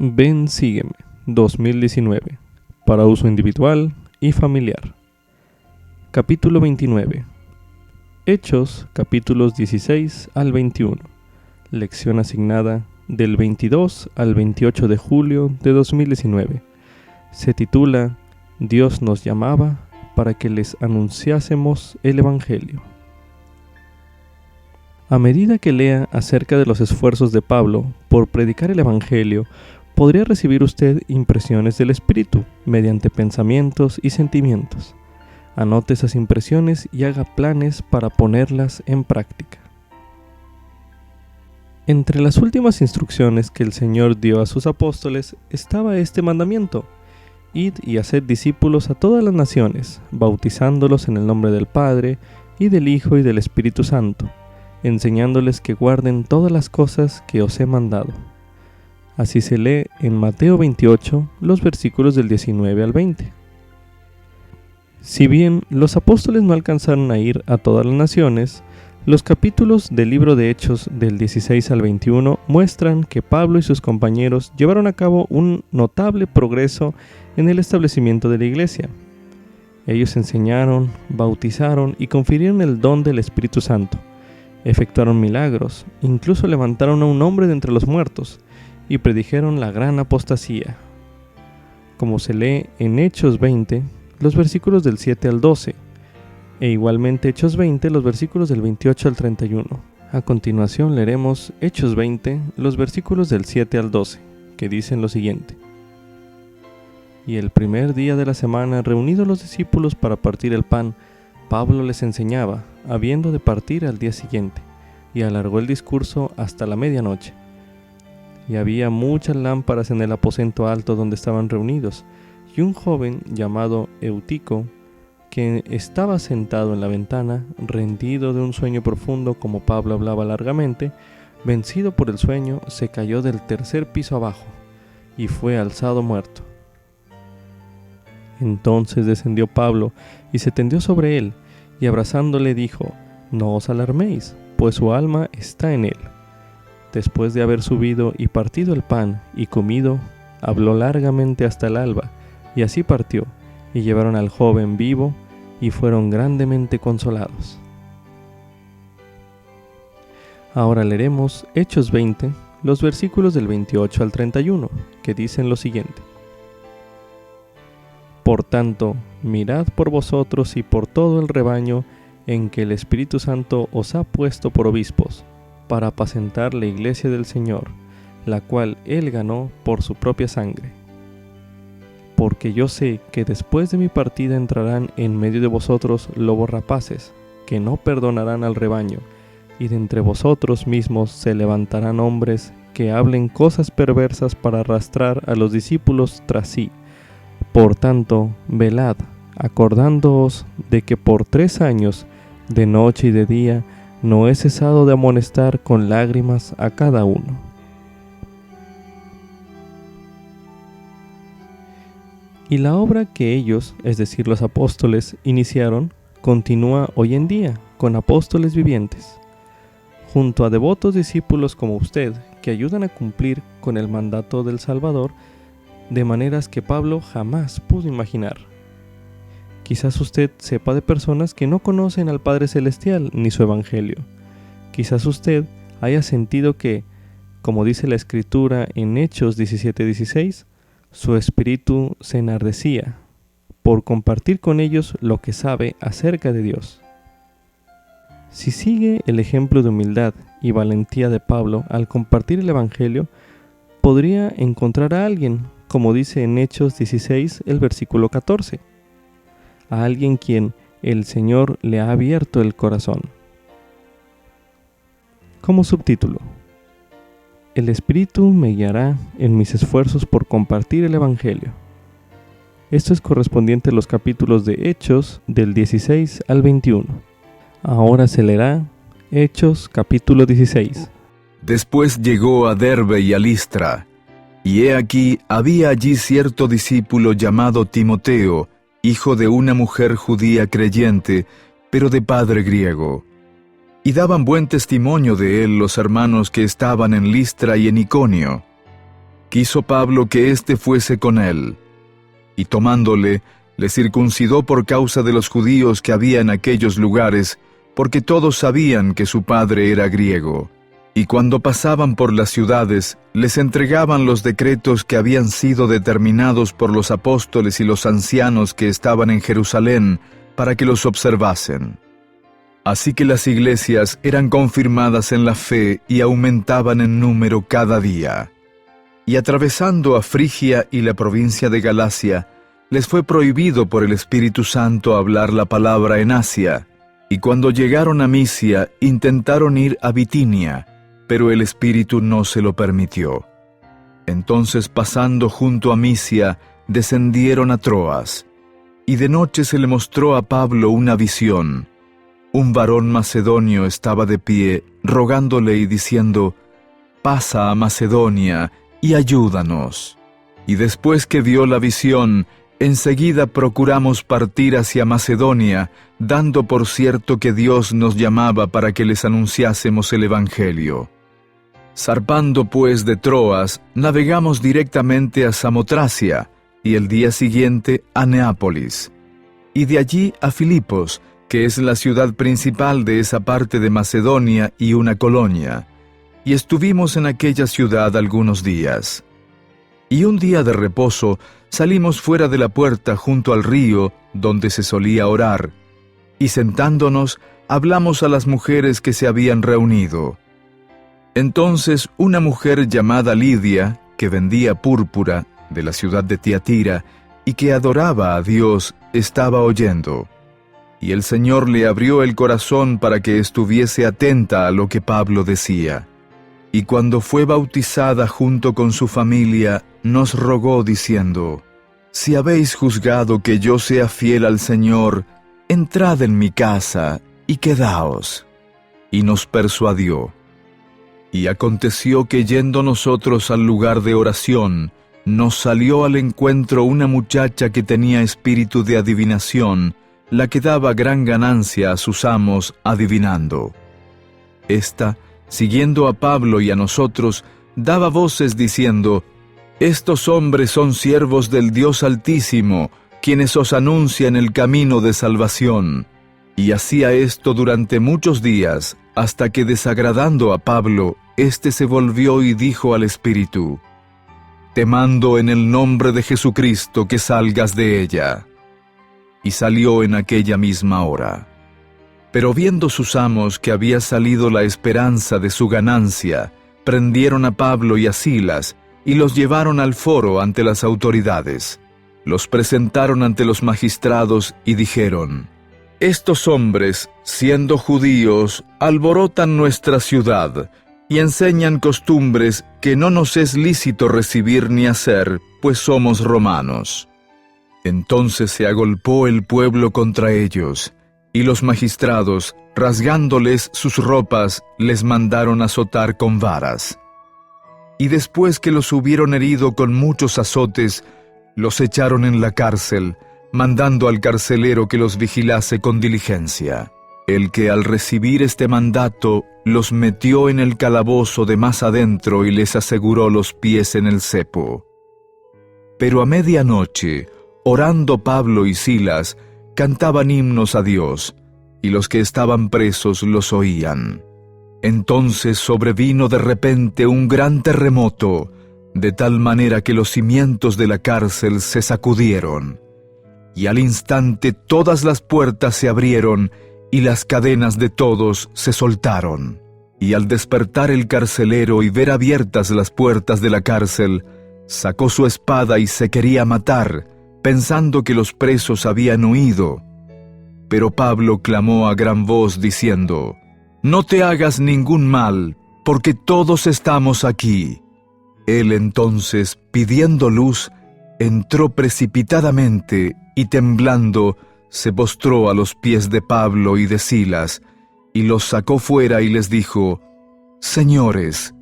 Ven, sígueme, 2019, para uso individual y familiar. Capítulo 29. Hechos, capítulos 16 al 21. Lección asignada del 22 al 28 de julio de 2019. Se titula Dios nos llamaba para que les anunciásemos el Evangelio. A medida que lea acerca de los esfuerzos de Pablo por predicar el Evangelio, podría recibir usted impresiones del Espíritu mediante pensamientos y sentimientos. Anote esas impresiones y haga planes para ponerlas en práctica. Entre las últimas instrucciones que el Señor dio a sus apóstoles estaba este mandamiento: Id y haced discípulos a todas las naciones, bautizándolos en el nombre del Padre, y del Hijo y del Espíritu Santo, enseñándoles que guarden todas las cosas que os he mandado. Así se lee en Mateo 28, los versículos del 19 al 20. Si bien los apóstoles no alcanzaron a ir a todas las naciones, los capítulos del libro de Hechos del 16 al 21 muestran que Pablo y sus compañeros llevaron a cabo un notable progreso en el establecimiento de la iglesia. Ellos enseñaron, bautizaron y confirieron el don del Espíritu Santo. Efectuaron milagros, incluso levantaron a un hombre de entre los muertos y predijeron la gran apostasía. Como se lee en Hechos 20, los versículos del 7 al 12, e igualmente Hechos 20, los versículos del 28 al 31. A continuación leeremos Hechos 20, los versículos del 7 al 12, que dicen lo siguiente. Y el primer día de la semana, reunidos los discípulos para partir el pan, Pablo les enseñaba, habiendo de partir al día siguiente, y alargó el discurso hasta la medianoche. Y había muchas lámparas en el aposento alto donde estaban reunidos, y un joven llamado Eutico, que estaba sentado en la ventana, rendido de un sueño profundo como Pablo hablaba largamente, vencido por el sueño, se cayó del tercer piso abajo, y fue alzado muerto. Entonces descendió Pablo, y se tendió sobre él, y abrazándole dijo: No os alarméis, pues su alma está en él. Después de haber subido y partido el pan y comido, habló largamente hasta el alba, y así partió, y llevaron al joven vivo, y fueron grandemente consolados. Ahora leeremos Hechos 20, los versículos del 28 al 31, que dicen lo siguiente. Por tanto, mirad por vosotros y por todo el rebaño en que el Espíritu Santo os ha puesto por obispos, para apacentar la iglesia del Señor, la cual Él ganó por su propia sangre. Porque yo sé que después de mi partida entrarán en medio de vosotros lobos rapaces, que no perdonarán al rebaño, y de entre vosotros mismos se levantarán hombres que hablen cosas perversas para arrastrar a los discípulos tras sí. Por tanto, velad, acordándoos de que por 3 años, de noche y de día, no he cesado de amonestar con lágrimas a cada uno. Y la obra que ellos, es decir, los apóstoles, iniciaron, continúa hoy en día con apóstoles vivientes, junto a devotos discípulos como usted, que ayudan a cumplir con el mandato del Salvador de maneras que Pablo jamás pudo imaginar. Quizás usted sepa de personas que no conocen al Padre Celestial ni su Evangelio. Quizás usted haya sentido que, como dice la Escritura en Hechos 17:16, su espíritu se enardecía por compartir con ellos lo que sabe acerca de Dios. Si sigue el ejemplo de humildad y valentía de Pablo al compartir el Evangelio, podría encontrar a alguien, como dice en Hechos 16, el versículo 14, a alguien quien el Señor le ha abierto el corazón. Como subtítulo: El Espíritu me guiará en mis esfuerzos por compartir el Evangelio. Esto es correspondiente a los capítulos de Hechos del 16 al 21. Ahora se leerá Hechos capítulo 16. Después llegó a Derbe y a Listra, y he aquí había allí cierto discípulo llamado Timoteo, hijo de una mujer judía creyente, pero de padre griego. Y daban buen testimonio de él los hermanos que estaban en Listra y en Iconio. quiso Pablo que éste fuese con él, y tomándole, le circuncidó por causa de los judíos que había en aquellos lugares, porque todos sabían que su padre era griego. Y cuando pasaban por las ciudades, les entregaban los decretos que habían sido determinados por los apóstoles y los ancianos que estaban en Jerusalén, para que los observasen. Así que las iglesias eran confirmadas en la fe y aumentaban en número cada día. Y atravesando a Frigia y la provincia de Galacia, les fue prohibido por el Espíritu Santo hablar la palabra en Asia, y cuando llegaron a Misia intentaron ir a Bitinia, pero el Espíritu no se lo permitió. Entonces, pasando junto a Misia, descendieron a Troas, y de noche se le mostró a Pablo una visión. Un varón macedonio estaba de pie, rogándole y diciendo: «Pasa a Macedonia y ayúdanos». Y después que vio la visión, enseguida procuramos partir hacia Macedonia, dando por cierto que Dios nos llamaba para que les anunciásemos el Evangelio. Zarpando pues de Troas, navegamos directamente a Samotracia, y el día siguiente a Neápolis, y de allí a Filipos, que es la ciudad principal de esa parte de Macedonia y una colonia, y estuvimos en aquella ciudad algunos días. Y un día de reposo salimos fuera de la puerta junto al río donde se solía orar, y sentándonos hablamos a las mujeres que se habían reunido. Entonces una mujer llamada Lidia, que vendía púrpura, de la ciudad de Tiatira, y que adoraba a Dios, estaba oyendo. Y el Señor le abrió el corazón para que estuviese atenta a lo que Pablo decía. Y cuando fue bautizada junto con su familia, nos rogó diciendo: «Si habéis juzgado que yo sea fiel al Señor, entrad en mi casa y quedaos». Y nos persuadió. Y aconteció que yendo nosotros al lugar de oración, nos salió al encuentro una muchacha que tenía espíritu de adivinación, la que daba gran ganancia a sus amos adivinando. Esta, siguiendo a Pablo y a nosotros, daba voces diciendo: «Estos hombres son siervos del Dios Altísimo, quienes os anuncian el camino de salvación». Y hacía esto durante muchos días, hasta que desagradando a Pablo, éste se volvió y dijo al espíritu: «Te mando en el nombre de Jesucristo que salgas de ella». Y salió en aquella misma hora. Pero viendo sus amos que había salido la esperanza de su ganancia, prendieron a Pablo y a Silas, y los llevaron al foro ante las autoridades. Los presentaron ante los magistrados y dijeron: «Estos hombres, siendo judíos, alborotan nuestra ciudad, y enseñan costumbres que no nos es lícito recibir ni hacer, pues somos romanos». Entonces se agolpó el pueblo contra ellos, y los magistrados, rasgándoles sus ropas, les mandaron azotar con varas. Y después que los hubieron herido con muchos azotes, los echaron en la cárcel, mandando al carcelero que los vigilase con diligencia, el que al recibir este mandato los metió en el calabozo de más adentro y les aseguró los pies en el cepo. Pero a medianoche, orando Pablo y Silas, cantaban himnos a Dios, y los que estaban presos los oían. Entonces sobrevino de repente un gran terremoto, de tal manera que los cimientos de la cárcel se sacudieron, y al instante todas las puertas se abrieron, y las cadenas de todos se soltaron. Y al despertar el carcelero y ver abiertas las puertas de la cárcel, sacó su espada y se quería matar, pensando que los presos habían huido. Pero Pablo clamó a gran voz diciendo: «No te hagas ningún mal, porque todos estamos aquí». Él entonces, pidiendo luz, entró precipitadamente y temblando, se postró a los pies de Pablo y de Silas, y los sacó fuera y les dijo: «Señores,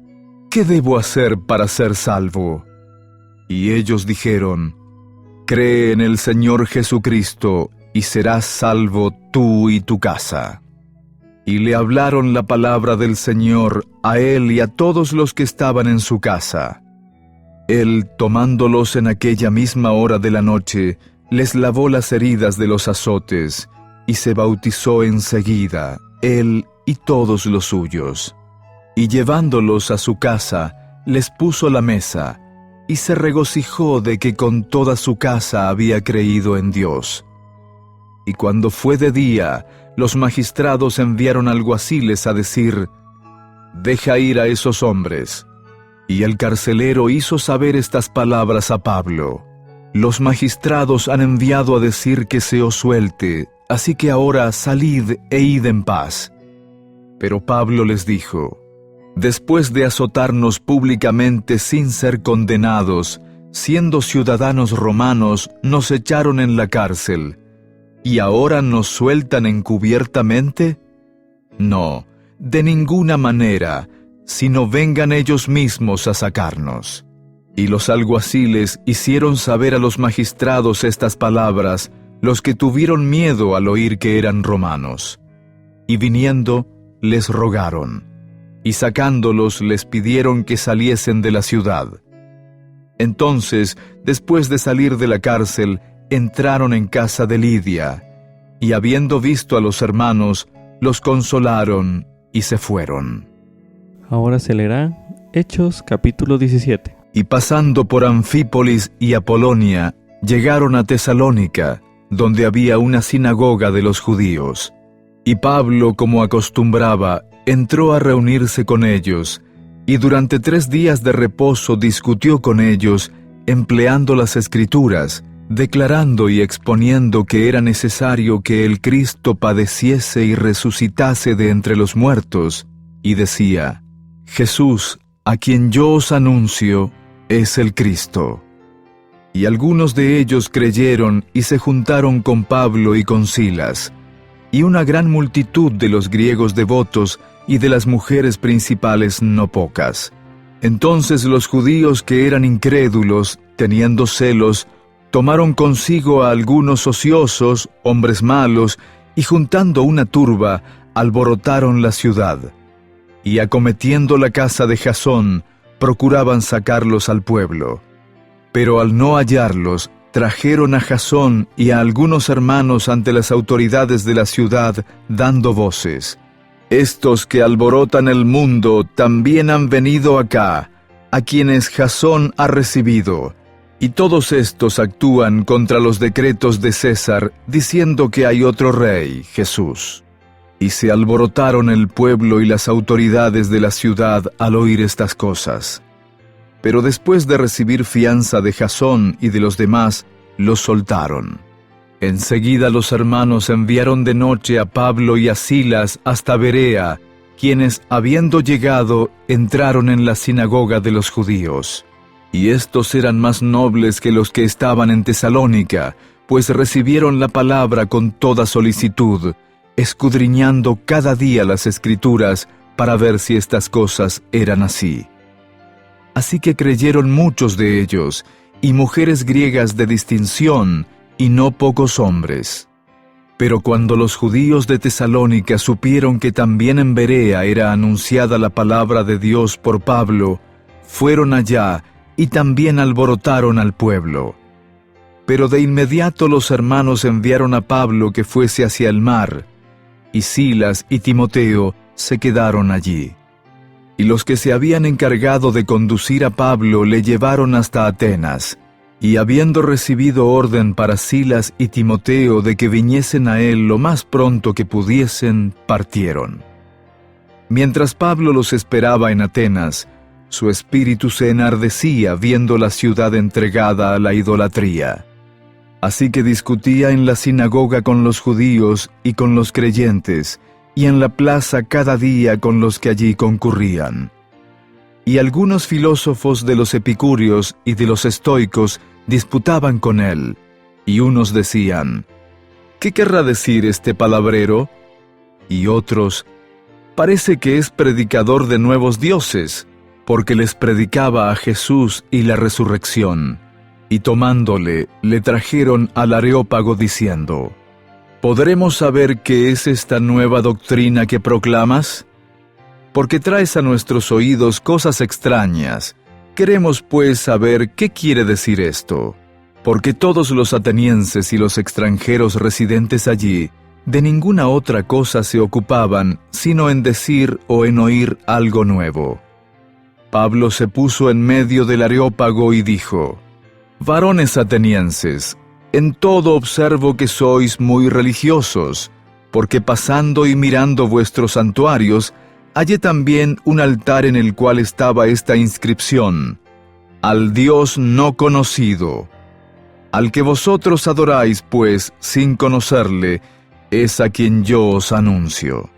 ¿qué debo hacer para ser salvo?». Y ellos dijeron: «Cree en el Señor Jesucristo, y serás salvo tú y tu casa». Y le hablaron la palabra del Señor a él y a todos los que estaban en su casa. Él, tomándolos en aquella misma hora de la noche, les lavó las heridas de los azotes, y se bautizó enseguida, él y todos los suyos. Y llevándolos a su casa, les puso la mesa, y se regocijó de que con toda su casa había creído en Dios. Y cuando fue de día, los magistrados enviaron alguaciles a decir: «Deja ir a esos hombres». Y el carcelero hizo saber estas palabras a Pablo: «Los magistrados han enviado a decir que se os suelte, así que ahora salid e id en paz». Pero Pablo les dijo: «Después de azotarnos públicamente sin ser condenados, siendo ciudadanos romanos, nos echaron en la cárcel, ¿y ahora nos sueltan encubiertamente? No, de ninguna manera, sino vengan ellos mismos a sacarnos». Y los alguaciles hicieron saber a los magistrados estas palabras, los que tuvieron miedo al oír que eran romanos. Y viniendo, les rogaron, y sacándolos les pidieron que saliesen de la ciudad. Entonces, después de salir de la cárcel, entraron en casa de Lidia, y habiendo visto a los hermanos, los consolaron y se fueron. Ahora se leerá Hechos capítulo 17. Y pasando por Anfípolis y Apolonia, llegaron a Tesalónica, donde había una sinagoga de los judíos. Y Pablo, como acostumbraba, entró a reunirse con ellos, y durante 3 días de reposo discutió con ellos, empleando las Escrituras, declarando y exponiendo que era necesario que el Cristo padeciese y resucitase de entre los muertos, y decía: «Jesús, a quien yo os anuncio, es el Cristo». Y algunos de ellos creyeron y se juntaron con Pablo y con Silas, y una gran multitud de los griegos devotos y de las mujeres principales no pocas. Entonces los judíos que eran incrédulos, teniendo celos, tomaron consigo a algunos ociosos, hombres malos, y juntando una turba, alborotaron la ciudad. Y acometiendo la casa de Jasón, procuraban sacarlos al pueblo. Pero al no hallarlos, trajeron a Jasón y a algunos hermanos ante las autoridades de la ciudad, dando voces: «Estos que alborotan el mundo también han venido acá, a quienes Jasón ha recibido, y todos estos actúan contra los decretos de César, diciendo que hay otro rey, Jesús». Y se alborotaron el pueblo y las autoridades de la ciudad al oír estas cosas. Pero después de recibir fianza de Jasón y de los demás, los soltaron. Enseguida los hermanos enviaron de noche a Pablo y a Silas hasta Berea, quienes, habiendo llegado, entraron en la sinagoga de los judíos. Y estos eran más nobles que los que estaban en Tesalónica, pues recibieron la palabra con toda solicitud, escudriñando cada día las Escrituras para ver si estas cosas eran así. Así que creyeron muchos de ellos, y mujeres griegas de distinción, y no pocos hombres. Pero cuando los judíos de Tesalónica supieron que también en Berea era anunciada la palabra de Dios por Pablo, fueron allá y también alborotaron al pueblo. Pero de inmediato los hermanos enviaron a Pablo que fuese hacia el mar, y Silas y Timoteo se quedaron allí. Y los que se habían encargado de conducir a Pablo le llevaron hasta Atenas, y habiendo recibido orden para Silas y Timoteo de que viniesen a él lo más pronto que pudiesen, partieron. Mientras Pablo los esperaba en Atenas, su espíritu se enardecía viendo la ciudad entregada a la idolatría. Así que discutía en la sinagoga con los judíos y con los creyentes, y en la plaza cada día con los que allí concurrían. Y algunos filósofos de los epicúreos y de los estoicos disputaban con él, y unos decían: «¿Qué querrá decir este palabrero?». Y otros: «Parece que es predicador de nuevos dioses», porque les predicaba a Jesús y la resurrección. Y tomándole, le trajeron al Areópago diciendo: «¿Podremos saber qué es esta nueva doctrina que proclamas? Porque traes a nuestros oídos cosas extrañas, Queremos pues saber qué quiere decir esto, porque todos los atenienses y los extranjeros residentes allí de ninguna otra cosa se ocupaban, sino en decir o en oír algo nuevo. Pablo se puso en medio del Areópago y dijo: «Varones atenienses, en todo observo que sois muy religiosos, porque pasando y mirando vuestros santuarios, hallé también un altar en el cual estaba esta inscripción: Al Dios no conocido. Al que vosotros adoráis, pues, sin conocerle, es a quien yo os anuncio.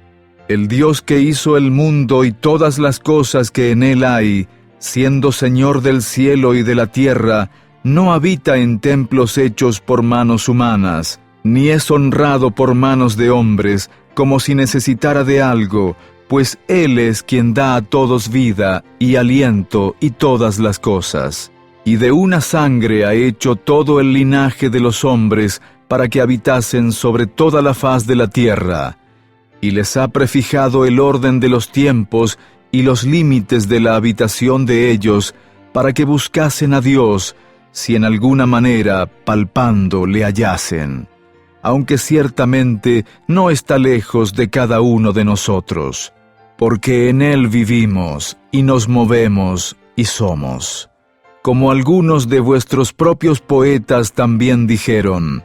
El Dios que hizo el mundo y todas las cosas que en él hay, siendo Señor del cielo y de la tierra, no habita en templos hechos por manos humanas, ni es honrado por manos de hombres, como si necesitara de algo, pues Él es quien da a todos vida y aliento y todas las cosas. Y de una sangre ha hecho todo el linaje de los hombres para que habitasen sobre toda la faz de la tierra, y les ha prefijado el orden de los tiempos y los límites de la habitación de ellos, para que buscasen a Dios, si en alguna manera, palpando, le hallasen, aunque ciertamente no está lejos de cada uno de nosotros, porque en Él vivimos, y nos movemos, y somos. Como algunos de vuestros propios poetas también dijeron,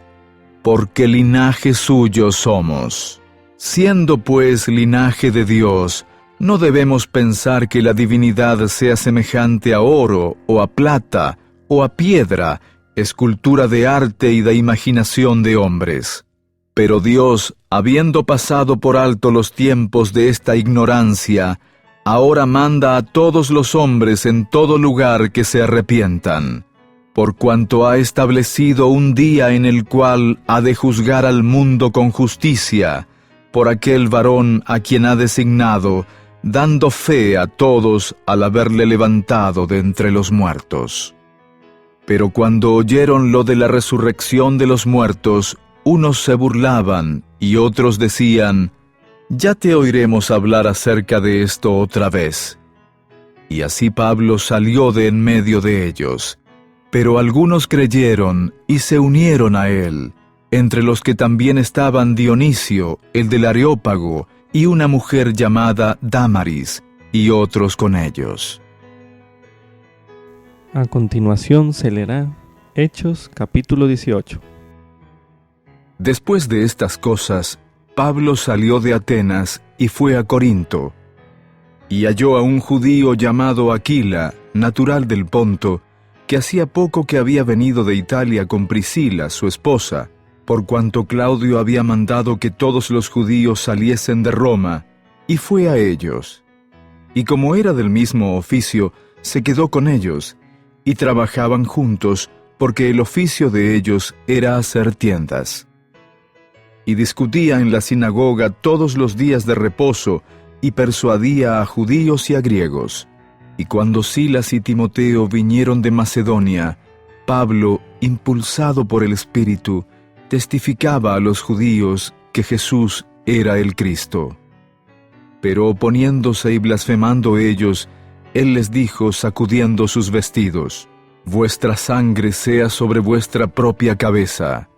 porque linaje suyo somos. Siendo pues linaje de Dios, no debemos pensar que la divinidad sea semejante a oro, o a plata, o a piedra, escultura de arte y de imaginación de hombres. Pero Dios, habiendo pasado por alto los tiempos de esta ignorancia, ahora manda a todos los hombres en todo lugar que se arrepientan, por cuanto ha establecido un día en el cual ha de juzgar al mundo con justicia, por aquel varón a quien ha designado, dando fe a todos al haberle levantado de entre los muertos. Pero cuando oyeron lo de la resurrección de los muertos, unos se burlaban y otros decían, «Ya te oiremos hablar acerca de esto otra vez». Y así Pablo salió de en medio de ellos. Pero algunos creyeron y se unieron a él, entre los que también estaban Dionisio, el del Areópago, y una mujer llamada Dámaris, y otros con ellos. A continuación se leerá Hechos capítulo 18. Después de estas cosas, Pablo salió de Atenas y fue a Corinto, y halló a un judío llamado Aquila, natural del Ponto, que hacía poco que había venido de Italia con Priscila, su esposa, por cuanto Claudio había mandado que todos los judíos saliesen de Roma, y fue a ellos. Y como era del mismo oficio, se quedó con ellos, y trabajaban juntos, porque el oficio de ellos era hacer tiendas. Y discutía en la sinagoga todos los días de reposo, y persuadía a judíos y a griegos. Y cuando Silas y Timoteo vinieron de Macedonia, Pablo, impulsado por el Espíritu, testificaba a los judíos que Jesús era el Cristo. Pero oponiéndose y blasfemando ellos, él les dijo, sacudiendo sus vestidos, «Vuestra sangre sea sobre vuestra propia cabeza.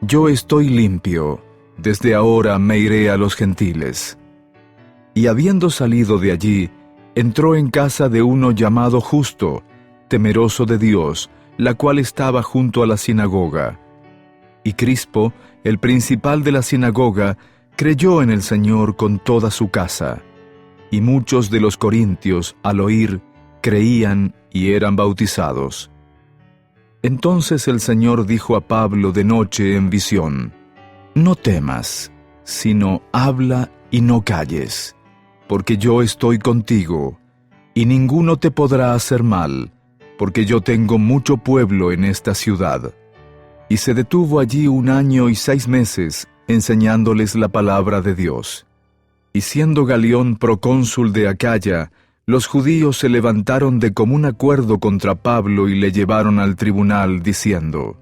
Yo estoy limpio, desde ahora me iré a los gentiles». Y habiendo salido de allí, entró en casa de uno llamado Justo, temeroso de Dios, la cual estaba junto a la sinagoga. Y Crispo, el principal de la sinagoga, creyó en el Señor con toda su casa. Y muchos de los corintios, al oír, creían y eran bautizados. Entonces el Señor dijo a Pablo de noche en visión, «No temas, sino habla y no calles, porque yo estoy contigo, y ninguno te podrá hacer mal, porque yo tengo mucho pueblo en esta ciudad». Y se detuvo allí 1 año y 6 meses, enseñándoles la palabra de Dios. Y siendo Galión procónsul de Acaya, los judíos se levantaron de común acuerdo contra Pablo y le llevaron al tribunal, diciendo,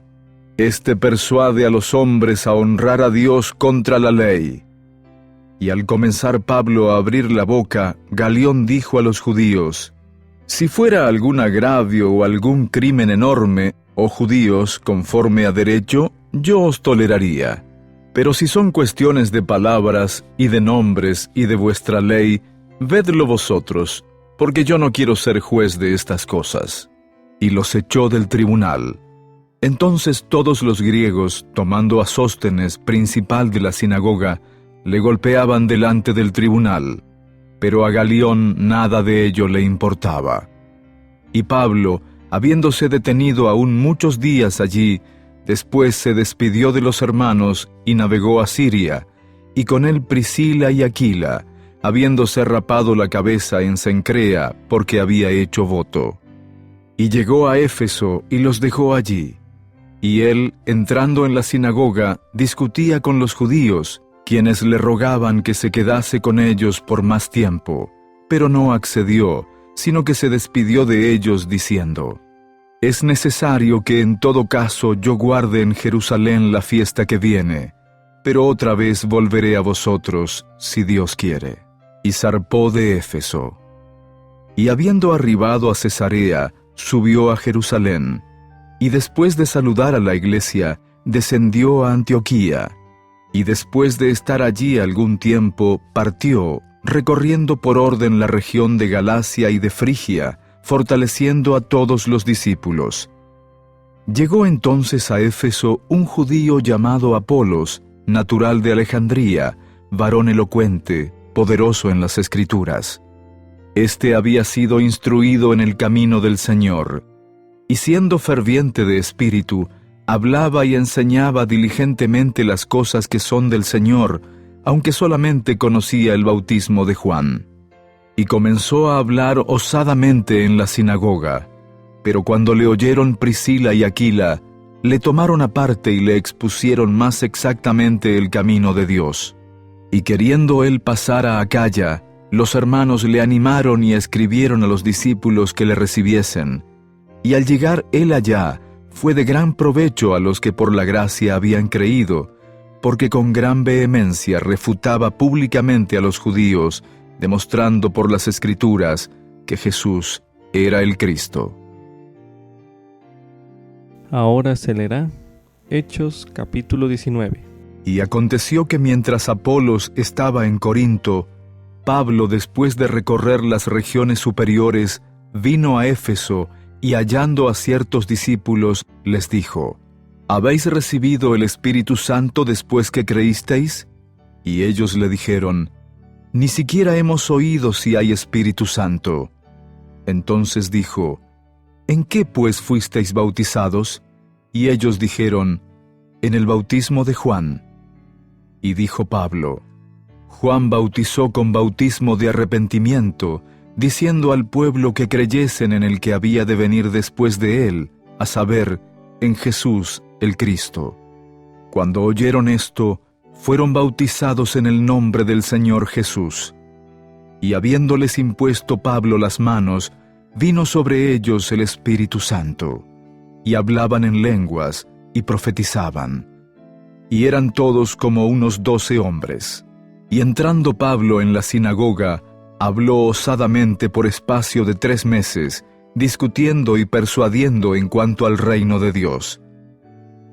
«Este persuade a los hombres a honrar a Dios contra la ley». Y al comenzar Pablo a abrir la boca, Galión dijo a los judíos, Si fuera algún agravio o algún crimen enorme, oh judíos, conforme a derecho, yo os toleraría. Pero si son cuestiones de palabras, y de nombres, y de vuestra ley, vedlo vosotros, porque yo no quiero ser juez de estas cosas. Y los echó del tribunal. Entonces todos los griegos, tomando a Sóstenes, principal de la sinagoga, le golpeaban delante del tribunal, pero a Galión nada de ello le importaba. Y Pablo, habiéndose detenido aún muchos días allí, después se despidió de los hermanos y navegó a Siria, y con él Priscila y Aquila, habiéndose rapado la cabeza en Cencrea, porque había hecho voto. Y llegó a Éfeso y los dejó allí. Y él, entrando en la sinagoga, discutía con los judíos, quienes le rogaban que se quedase con ellos por más tiempo, pero no accedió, sino que se despidió de ellos diciendo: «Es necesario que en todo caso yo guarde en Jerusalén la fiesta que viene, pero otra vez volveré a vosotros, si Dios quiere». Y zarpó de Éfeso. Y habiendo arribado a Cesarea, subió a Jerusalén, y después de saludar a la iglesia, descendió a Antioquía, y después de estar allí algún tiempo, partió, recorriendo por orden la región de Galacia y de Frigia, fortaleciendo a todos los discípulos. Llegó entonces a Éfeso un judío llamado Apolos, natural de Alejandría, varón elocuente, poderoso en las Escrituras. Este había sido instruido en el camino del Señor, y siendo ferviente de espíritu, hablaba y enseñaba diligentemente las cosas que son del Señor, aunque solamente conocía el bautismo de Juan. Y comenzó a hablar osadamente en la sinagoga, pero cuando le oyeron Priscila y Aquila, le tomaron aparte y le expusieron más exactamente el camino de Dios. Y queriendo él pasar a Acaya, los hermanos le animaron y escribieron a los discípulos que le recibiesen. Y al llegar él allá, fue de gran provecho a los que por la gracia habían creído, porque con gran vehemencia refutaba públicamente a los judíos, demostrando por las Escrituras que Jesús era el Cristo. Ahora se leerá Hechos capítulo 19. Y aconteció que mientras Apolos estaba en Corinto, Pablo, después de recorrer las regiones superiores, vino a Éfeso, y hallando a ciertos discípulos, les dijo: ¿Habéis recibido el Espíritu Santo después que creísteis? Y ellos le dijeron: Ni siquiera hemos oído si hay Espíritu Santo. Entonces dijo: ¿En qué pues fuisteis bautizados? Y ellos dijeron: En el bautismo de Juan. Y dijo Pablo: Juan bautizó con bautismo de arrepentimiento, diciendo al pueblo que creyesen en el que había de venir después de él, a saber, en Jesús el Cristo. Cuando oyeron esto, fueron bautizados en el nombre del Señor Jesús. Y habiéndoles impuesto Pablo las manos, vino sobre ellos el Espíritu Santo, y hablaban en lenguas, y profetizaban. Y eran todos como unos 12 hombres. Y entrando Pablo en la sinagoga, habló osadamente por espacio de 3 meses, discutiendo y persuadiendo en cuanto al reino de Dios.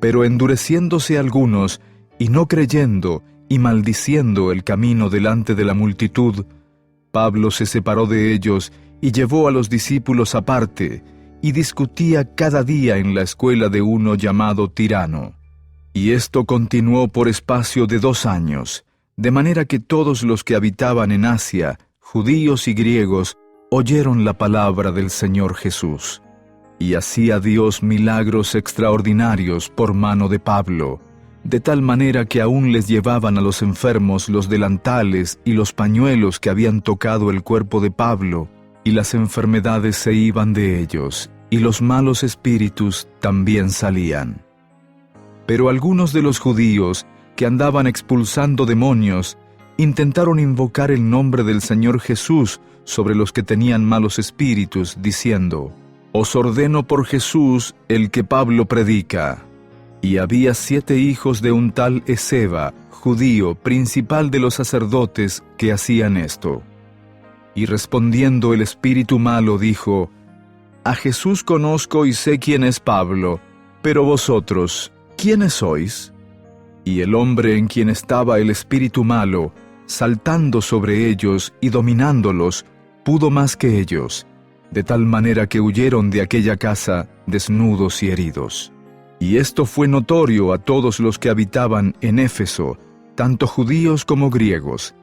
Pero endureciéndose algunos, y no creyendo, y maldiciendo el camino delante de la multitud, Pablo se separó de ellos, y llevó a los discípulos aparte, y discutía cada día en la escuela de uno llamado Tirano. Y esto continuó por espacio de 2 años, de manera que todos los que habitaban en Asia, judíos y griegos, oyeron la palabra del Señor Jesús. Y hacía Dios milagros extraordinarios por mano de Pablo, de tal manera que aún les llevaban a los enfermos los delantales y los pañuelos que habían tocado el cuerpo de Pablo, y las enfermedades se iban de ellos, y los malos espíritus también salían. Pero algunos de los judíos, que andaban expulsando demonios, intentaron invocar el nombre del Señor Jesús sobre los que tenían malos espíritus, diciendo: Os ordeno por Jesús, el que Pablo predica. Y había 7 hijos de un tal Esceva, judío, principal de los sacerdotes, que hacían esto. Y respondiendo el espíritu malo dijo: A Jesús conozco y sé quién es Pablo, pero vosotros, ¿quiénes sois? Y el hombre en quien estaba el espíritu malo, saltando sobre ellos y dominándolos, pudo más que ellos, de tal manera que huyeron de aquella casa desnudos y heridos. Y esto fue notorio a todos los que habitaban en Éfeso, tanto judíos como griegos,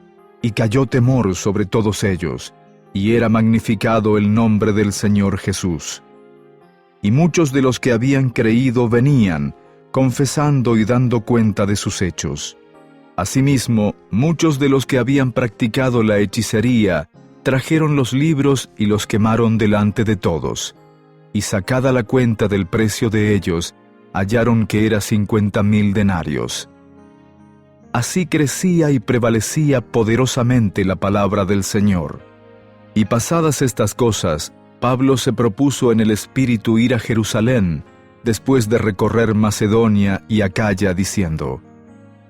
y cayó temor sobre todos ellos, y era magnificado el nombre del Señor Jesús. Y muchos de los que habían creído venían, confesando y dando cuenta de sus hechos. Asimismo, muchos de los que habían practicado la hechicería trajeron los libros y los quemaron delante de todos. Y sacada la cuenta del precio de ellos, hallaron que era 50,000 denarios. Así crecía y prevalecía poderosamente la palabra del Señor. Y pasadas estas cosas, Pablo se propuso en el espíritu ir a Jerusalén, después de recorrer Macedonia y Acaya, diciendo: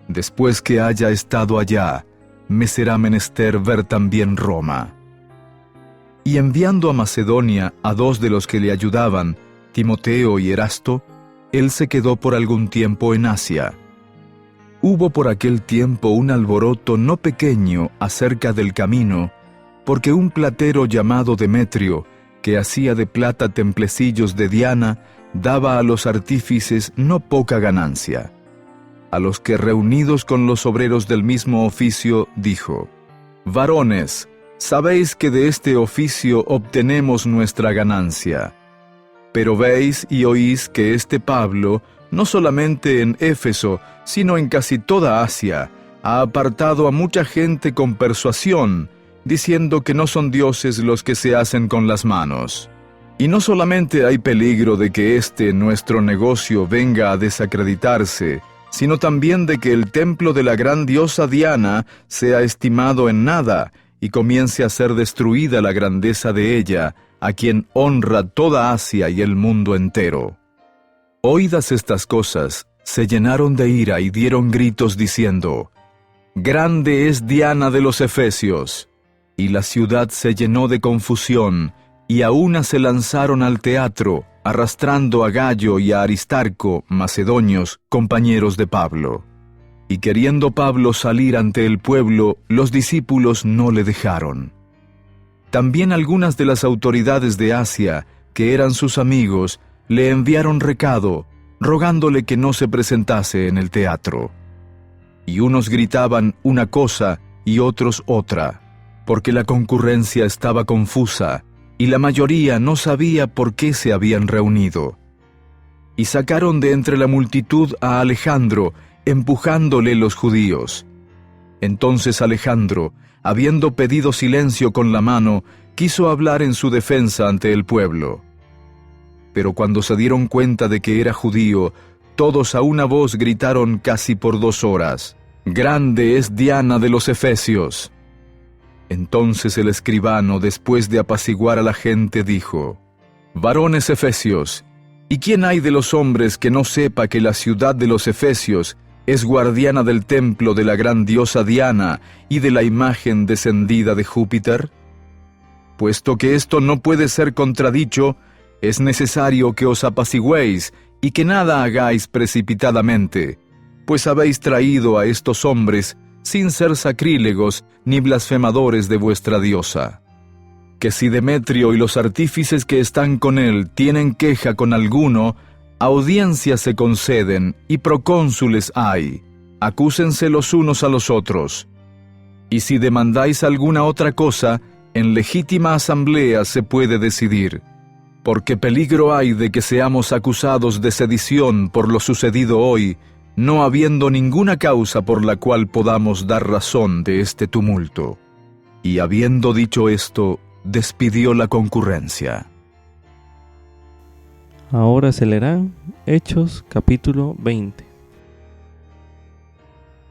Después que haya estado allá, me será menester ver también Roma. Y enviando a Macedonia a 2 de los que le ayudaban, Timoteo y Erasto, él se quedó por algún tiempo en Asia. Hubo por aquel tiempo un alboroto no pequeño acerca del camino, porque un platero llamado Demetrio, que hacía de plata templecillos de Diana, daba a los artífices no poca ganancia. A los que reunidos con los obreros del mismo oficio, dijo: Varones, sabéis que de este oficio obtenemos nuestra ganancia. Pero veis y oís que este Pablo, no solamente en Éfeso, sino en casi toda Asia, ha apartado a mucha gente con persuasión, diciendo que no son dioses los que se hacen con las manos. Y no solamente hay peligro de que nuestro negocio venga a desacreditarse, sino también de que el templo de la gran diosa Diana sea estimado en nada, y comience a ser destruida la grandeza de ella, a quien honra toda Asia y el mundo entero. Oídas estas cosas, se llenaron de ira y dieron gritos diciendo: Grande es Diana de los Efesios. Y la ciudad se llenó de confusión, y a una se lanzaron al teatro, arrastrando a Gayo y a Aristarco, macedonios, compañeros de Pablo. Y queriendo Pablo salir ante el pueblo, los discípulos no le dejaron. También algunas de las autoridades de Asia, que eran sus amigos, le enviaron recado, rogándole que no se presentase en el teatro. Y unos gritaban una cosa y otros otra, porque la concurrencia estaba confusa, y la mayoría no sabía por qué se habían reunido. Y sacaron de entre la multitud a Alejandro, empujándole los judíos. Entonces Alejandro, habiendo pedido silencio con la mano, quiso hablar en su defensa ante el pueblo. Pero cuando se dieron cuenta de que era judío, todos a una voz gritaron casi por 2 horas: Grande es Diana de los Efesios. Entonces el escribano, después de apaciguar a la gente, dijo: Varones efesios, ¿y quién hay de los hombres que no sepa que la ciudad de los Efesios es guardiana del templo de la gran diosa Diana y de la imagen descendida de Júpiter? Puesto que esto no puede ser contradicho, es necesario que os apaciguéis y que nada hagáis precipitadamente, pues habéis traído a estos hombres sin ser sacrílegos ni blasfemadores de vuestra diosa. Que si Demetrio y los artífices que están con él tienen queja con alguno, audiencias se conceden y procónsules hay, acúsense los unos a los otros. Y si demandáis alguna otra cosa, en legítima asamblea se puede decidir, porque peligro hay de que seamos acusados de sedición por lo sucedido hoy, no habiendo ninguna causa por la cual podamos dar razón de este tumulto. Y habiendo dicho esto, despidió la concurrencia. Ahora se leerán Hechos capítulo 20.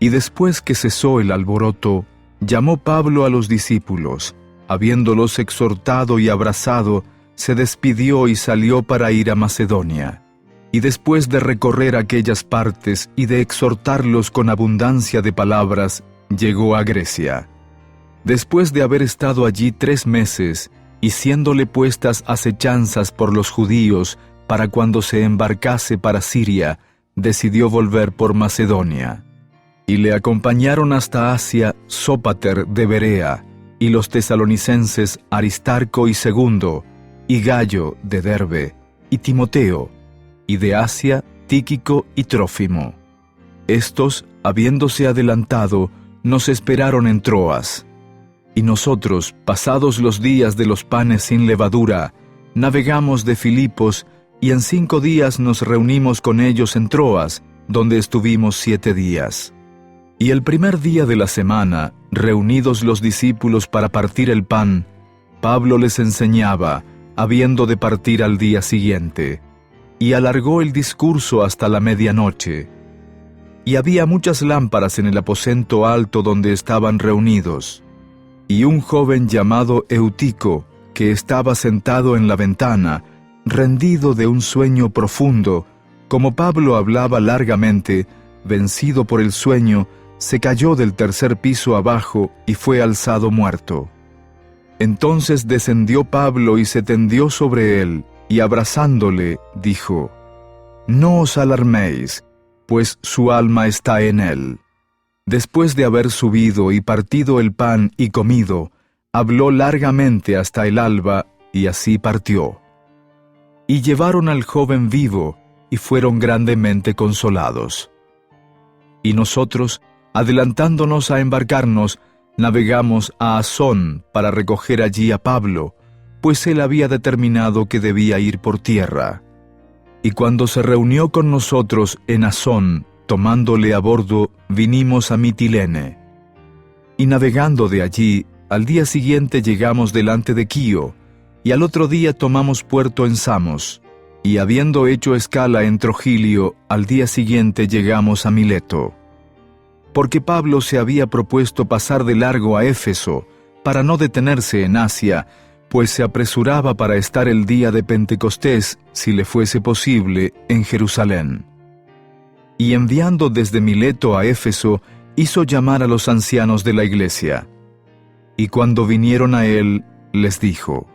Y después que cesó el alboroto, llamó Pablo a los discípulos, habiéndolos exhortado y abrazado, se despidió y salió para ir a Macedonia. Y después de recorrer aquellas partes y de exhortarlos con abundancia de palabras, llegó a Grecia. Después de haber estado allí 3 meses, y siéndole puestas acechanzas por los judíos para cuando se embarcase para Siria, decidió volver por Macedonia. Y le acompañaron hasta Asia Sópater de Berea, y los tesalonicenses Aristarco y Segundo, y Gayo de Derbe, y Timoteo, y de Asia Tíquico y Trófimo. Estos, habiéndose adelantado, nos esperaron en Troas. Y nosotros, pasados los días de los panes sin levadura, navegamos de Filipos, y en 5 días nos reunimos con ellos en Troas, donde estuvimos 7 días. Y el primer día de la semana, reunidos los discípulos para partir el pan, Pablo les enseñaba, habiendo de partir al día siguiente, y alargó el discurso hasta la medianoche. Y había muchas lámparas en el aposento alto donde estaban reunidos. Y un joven llamado Eutico, que estaba sentado en la ventana, rendido de un sueño profundo, como Pablo hablaba largamente, vencido por el sueño, se cayó del 3er piso abajo y fue alzado muerto. Entonces descendió Pablo y se tendió sobre él, y abrazándole, dijo: «No os alarméis, pues su alma está en él». Después de haber subido y partido el pan y comido, habló largamente hasta el alba, y así partió. Y llevaron al joven vivo, y fueron grandemente consolados. Y nosotros, adelantándonos a embarcarnos, navegamos a Asón para recoger allí a Pablo, pues él había determinado que debía ir por tierra. Y cuando se reunió con nosotros en Asón, tomándole a bordo, vinimos a Mitilene. Y navegando de allí, al día siguiente llegamos delante de Quío, y al otro día tomamos puerto en Samos, y habiendo hecho escala en Trogilio, al día siguiente llegamos a Mileto. Porque Pablo se había propuesto pasar de largo a Éfeso, para no detenerse en Asia, pues se apresuraba para estar el día de Pentecostés, si le fuese posible, en Jerusalén. Y enviando desde Mileto a Éfeso, hizo llamar a los ancianos de la iglesia. Y cuando vinieron a él, les dijo: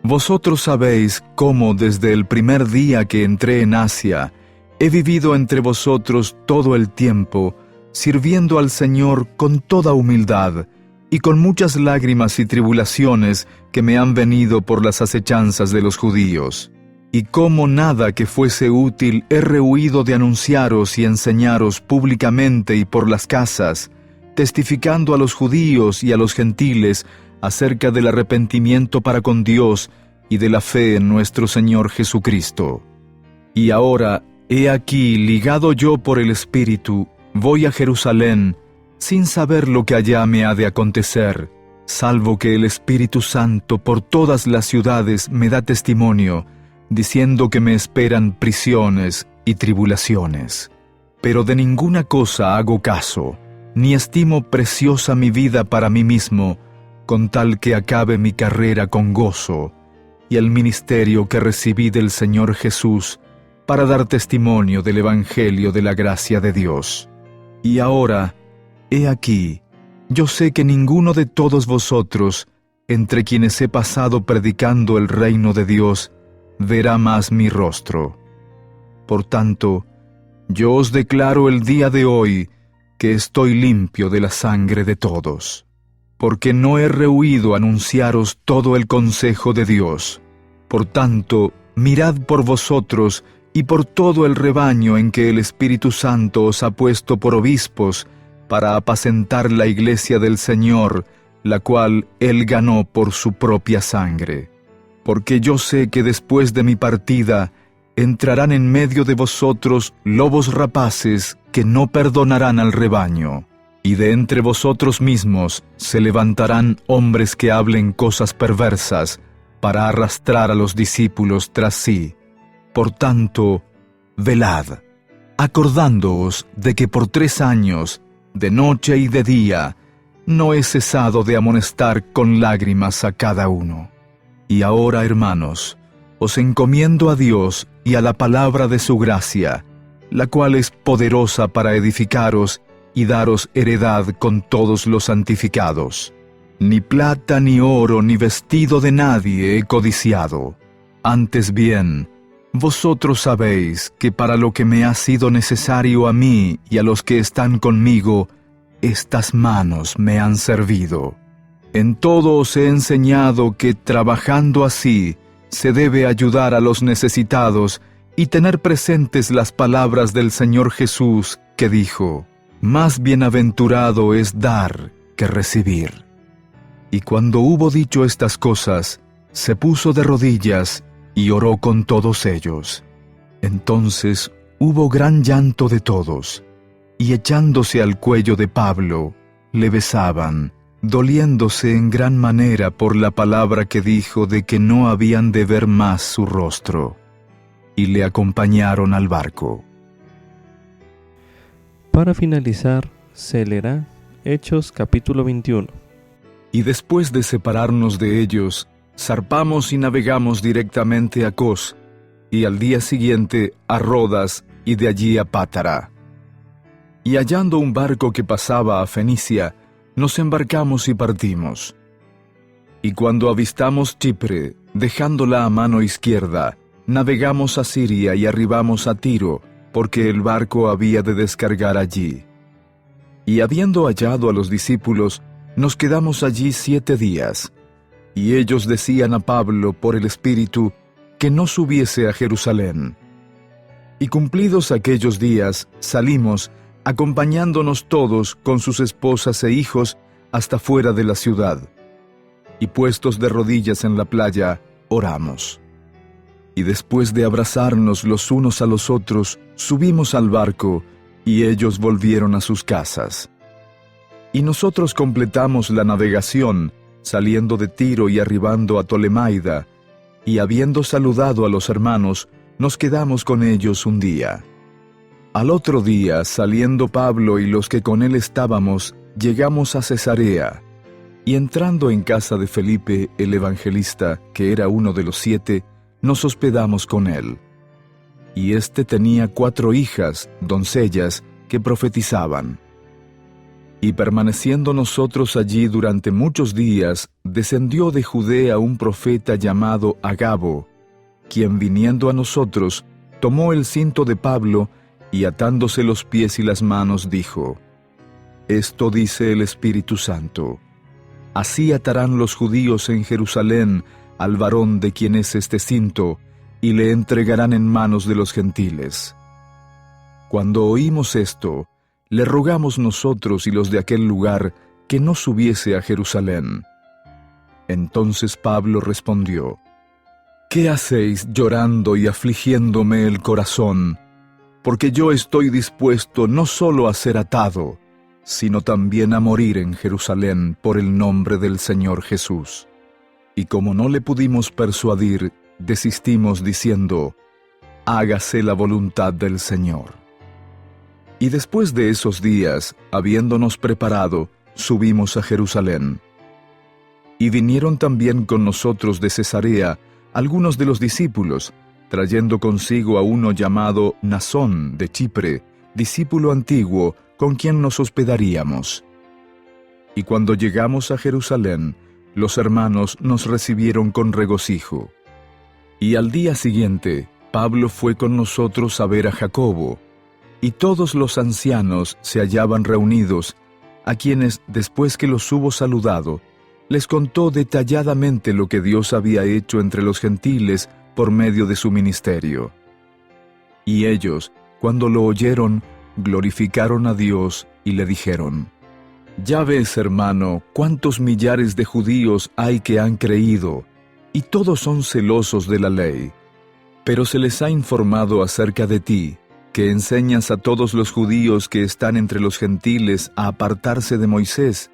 «Vosotros sabéis cómo desde el primer día que entré en Asia, he vivido entre vosotros todo el tiempo, sirviendo al Señor con toda humildad, y con muchas lágrimas y tribulaciones que me han venido por las acechanzas de los judíos. Y cómo nada que fuese útil he rehuido de anunciaros y enseñaros públicamente y por las casas, testificando a los judíos y a los gentiles acerca del arrepentimiento para con Dios y de la fe en nuestro Señor Jesucristo. Y ahora, he aquí, ligado yo por el Espíritu, voy a Jerusalén, sin saber lo que allá me ha de acontecer, salvo que el Espíritu Santo por todas las ciudades me da testimonio, diciendo que me esperan prisiones y tribulaciones. Pero de ninguna cosa hago caso, ni estimo preciosa mi vida para mí mismo, con tal que acabe mi carrera con gozo, y el ministerio que recibí del Señor Jesús, para dar testimonio del Evangelio de la gracia de Dios. Y ahora, he aquí, yo sé que ninguno de todos vosotros, entre quienes he pasado predicando el reino de Dios, verá más mi rostro. Por tanto, yo os declaro el día de hoy que estoy limpio de la sangre de todos, porque no he rehuido anunciaros todo el consejo de Dios. Por tanto, mirad por vosotros y por todo el rebaño en que el Espíritu Santo os ha puesto por obispos, para apacentar la iglesia del Señor, la cual Él ganó por su propia sangre. Porque yo sé que después de mi partida entrarán en medio de vosotros lobos rapaces que no perdonarán al rebaño, y de entre vosotros mismos se levantarán hombres que hablen cosas perversas para arrastrar a los discípulos tras sí. Por tanto, velad, acordándoos de que por 3 años, de noche y de día, no he cesado de amonestar con lágrimas a cada uno. Y ahora, hermanos, os encomiendo a Dios y a la palabra de su gracia, la cual es poderosa para edificaros y daros heredad con todos los santificados. Ni plata, ni oro, ni vestido de nadie he codiciado. Antes bien, vosotros sabéis que para lo que me ha sido necesario a mí y a los que están conmigo, estas manos me han servido. En todo os he enseñado que, trabajando así, se debe ayudar a los necesitados y tener presentes las palabras del Señor Jesús, que dijo: «Más bienaventurado es dar que recibir». Y cuando hubo dicho estas cosas, se puso de rodillas y oró con todos ellos. Entonces hubo gran llanto de todos, y echándose al cuello de Pablo, le besaban, doliéndose en gran manera por la palabra que dijo de que no habían de ver más su rostro. Y le acompañaron al barco. Para finalizar, se leerá Hechos capítulo 21. Y después de separarnos de ellos, zarpamos y navegamos directamente a Cos, y al día siguiente a Rodas, y de allí a Pátara. Y hallando un barco que pasaba a Fenicia, nos embarcamos y partimos. Y cuando avistamos Chipre, dejándola a mano izquierda, navegamos a Siria y arribamos a Tiro, porque el barco había de descargar allí. Y habiendo hallado a los discípulos, nos quedamos allí 7 días, y ellos decían a Pablo por el Espíritu que no subiese a Jerusalén. Y cumplidos aquellos días, salimos, acompañándonos todos con sus esposas e hijos hasta fuera de la ciudad. Y puestos de rodillas en la playa, oramos. Y después de abrazarnos los unos a los otros, subimos al barco, y ellos volvieron a sus casas. Y nosotros completamos la navegación, saliendo de Tiro y arribando a Tolemaida, y habiendo saludado a los hermanos, nos quedamos con ellos un día. Al otro día, saliendo Pablo y los que con él estábamos, llegamos a Cesarea, y entrando en casa de Felipe el evangelista, que era uno de los 7, nos hospedamos con él. Y éste tenía 4 hijas, doncellas, que profetizaban. Y permaneciendo nosotros allí durante muchos días, descendió de Judea un profeta llamado Agabo, quien viniendo a nosotros, tomó el cinto de Pablo, y atándose los pies y las manos, dijo: «Esto dice el Espíritu Santo: así atarán los judíos en Jerusalén al varón de quien es este cinto, y le entregarán en manos de los gentiles». Cuando oímos esto, le rogamos nosotros y los de aquel lugar que no subiese a Jerusalén. Entonces Pablo respondió: «¿Qué hacéis llorando y afligiéndome el corazón? Porque yo estoy dispuesto no solo a ser atado, sino también a morir en Jerusalén por el nombre del Señor Jesús». Y como no le pudimos persuadir, desistimos diciendo: «Hágase la voluntad del Señor». Y después de esos días, habiéndonos preparado, subimos a Jerusalén. Y vinieron también con nosotros de Cesarea algunos de los discípulos, trayendo consigo a uno llamado Nasón de Chipre, discípulo antiguo, con quien nos hospedaríamos. Y cuando llegamos a Jerusalén, los hermanos nos recibieron con regocijo. Y al día siguiente, Pablo fue con nosotros a ver a Jacobo, y todos los ancianos se hallaban reunidos, a quienes, después que los hubo saludado, les contó detalladamente lo que Dios había hecho entre los gentiles por medio de su ministerio. Y ellos, cuando lo oyeron, glorificaron a Dios y le dijeron: «Ya ves, hermano, cuántos millares de judíos hay que han creído, y todos son celosos de la ley. Pero se les ha informado acerca de ti, que enseñas a todos los judíos que están entre los gentiles a apartarse de Moisés,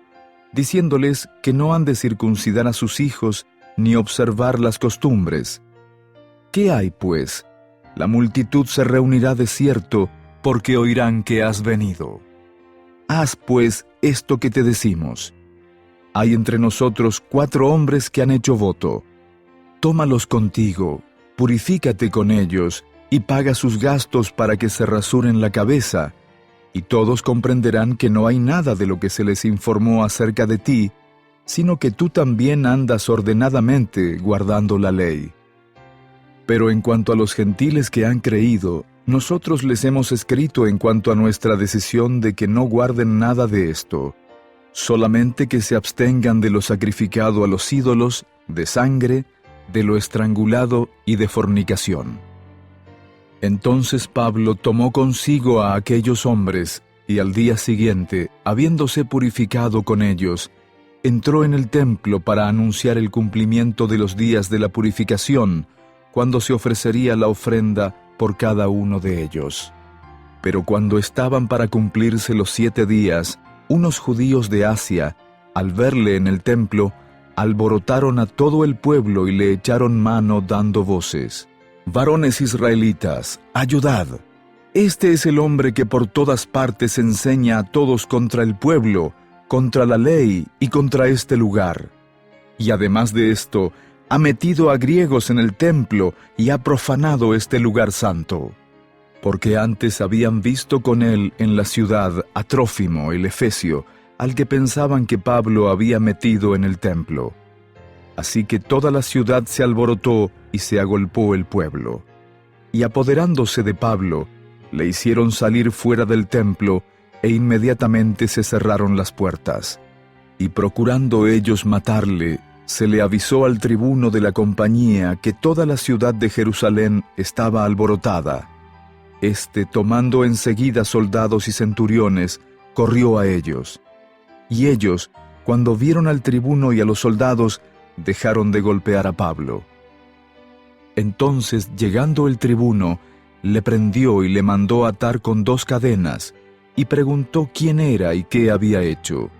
diciéndoles que no han de circuncidar a sus hijos ni observar las costumbres. ¿Qué hay, pues? La multitud se reunirá de cierto, porque oirán que has venido. Haz, pues, esto que te decimos. Hay entre nosotros 4 hombres que han hecho voto. Tómalos contigo, purifícate con ellos, y paga sus gastos para que se rasuren la cabeza, y todos comprenderán que no hay nada de lo que se les informó acerca de ti, sino que tú también andas ordenadamente guardando la ley. Pero en cuanto a los gentiles que han creído, nosotros les hemos escrito en cuanto a nuestra decisión de que no guarden nada de esto, solamente que se abstengan de lo sacrificado a los ídolos, de sangre, de lo estrangulado y de fornicación. Entonces Pablo tomó consigo a aquellos hombres, y al día siguiente, habiéndose purificado con ellos, entró en el templo para anunciar el cumplimiento de los días de la purificación, cuando se ofrecería la ofrenda por cada uno de ellos. Pero cuando estaban para cumplirse los 7 días, unos judíos de Asia, al verle en el templo, alborotaron a todo el pueblo y le echaron mano dando voces: «Varones israelitas, ayudad. Este es el hombre que por todas partes enseña a todos contra el pueblo, contra la ley y contra este lugar. Y además de esto, ha metido a griegos en el templo y ha profanado este lugar santo». Porque antes habían visto con él en la ciudad a Trófimo el Efesio, al que pensaban que Pablo había metido en el templo. Así que toda la ciudad se alborotó y se agolpó el pueblo. Y apoderándose de Pablo, le hicieron salir fuera del templo, e inmediatamente se cerraron las puertas. Y procurando ellos matarle, se le avisó al tribuno de la compañía que toda la ciudad de Jerusalén estaba alborotada. Este, tomando enseguida soldados y centuriones, corrió a ellos. Y ellos, cuando vieron al tribuno y a los soldados, dejaron de golpear a Pablo. Entonces, llegando el tribuno, le prendió y le mandó atar con 2 cadenas, y preguntó quién era y qué había hecho.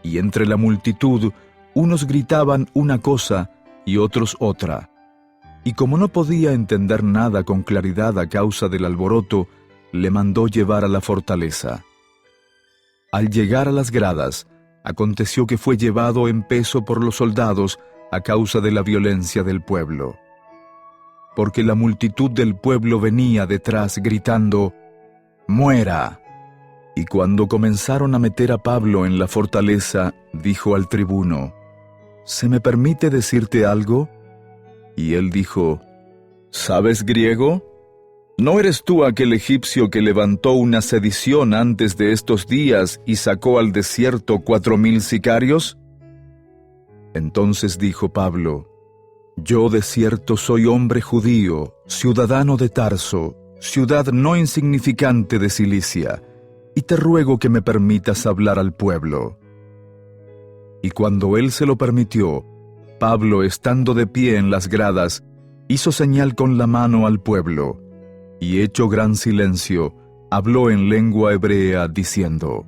Y entre la multitud, unos gritaban una cosa y otros otra. Y como no podía entender nada con claridad a causa del alboroto, le mandó llevar a la fortaleza. Al llegar a las gradas, aconteció que fue llevado en peso por los soldados a causa de la violencia del pueblo. Porque la multitud del pueblo venía detrás gritando: «¡Muera!». Y cuando comenzaron a meter a Pablo en la fortaleza, dijo al tribuno: «¿Se me permite decirte algo?». Y él dijo: «¿Sabes griego? ¿No eres tú aquel egipcio que levantó una sedición antes de estos días y sacó al desierto 4,000 sicarios?». Entonces dijo Pablo: «Yo de cierto soy hombre judío, ciudadano de Tarso, ciudad no insignificante de Cilicia, y te ruego que me permitas hablar al pueblo». Y cuando él se lo permitió, Pablo, estando de pie en las gradas, hizo señal con la mano al pueblo, y hecho gran silencio, habló en lengua hebrea, diciendo: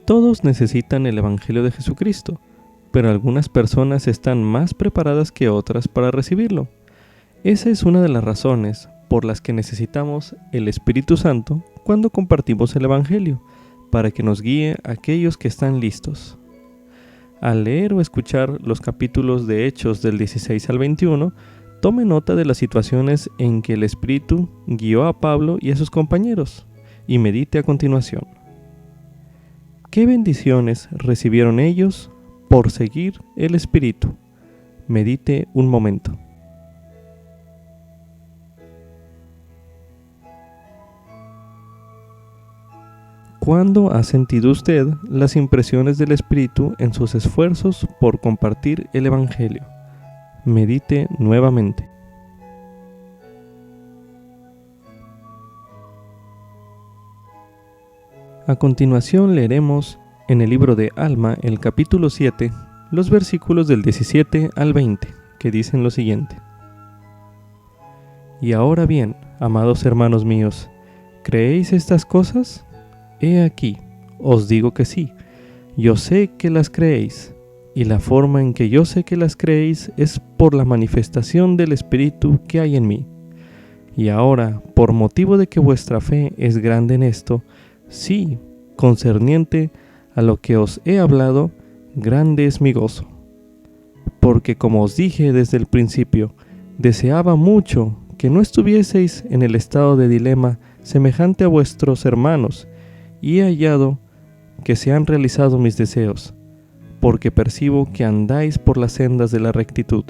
Todos necesitan el Evangelio de Jesucristo, pero algunas personas están más preparadas que otras para recibirlo. Esa es una de las razones por las que necesitamos el Espíritu Santo cuando compartimos el Evangelio, para que nos guíe a aquellos que están listos. Al leer o escuchar los capítulos de Hechos del 16 al 21, tome nota de las situaciones en que el Espíritu guió a Pablo y a sus compañeros, y medite a continuación. ¿Qué bendiciones recibieron ellos por seguir el Espíritu? Medite un momento. ¿Cuándo ha sentido usted las impresiones del Espíritu en sus esfuerzos por compartir el Evangelio? Medite nuevamente. A continuación leeremos en el libro de Alma, el capítulo 7, los versículos del 17 al 20, que dicen lo siguiente: Y ahora bien, amados hermanos míos, ¿creéis estas cosas? He aquí, os digo que sí, yo sé que las creéis, y la forma en que yo sé que las creéis es por la manifestación del Espíritu que hay en mí. Y ahora, por motivo de que vuestra fe es grande en esto, sí, concerniente a lo que os he hablado, grande es mi gozo. Porque como os dije desde el principio, deseaba mucho que no estuvieseis en el estado de dilema semejante a vuestros hermanos, y he hallado que se han realizado mis deseos, porque percibo que andáis por las sendas de la rectitud.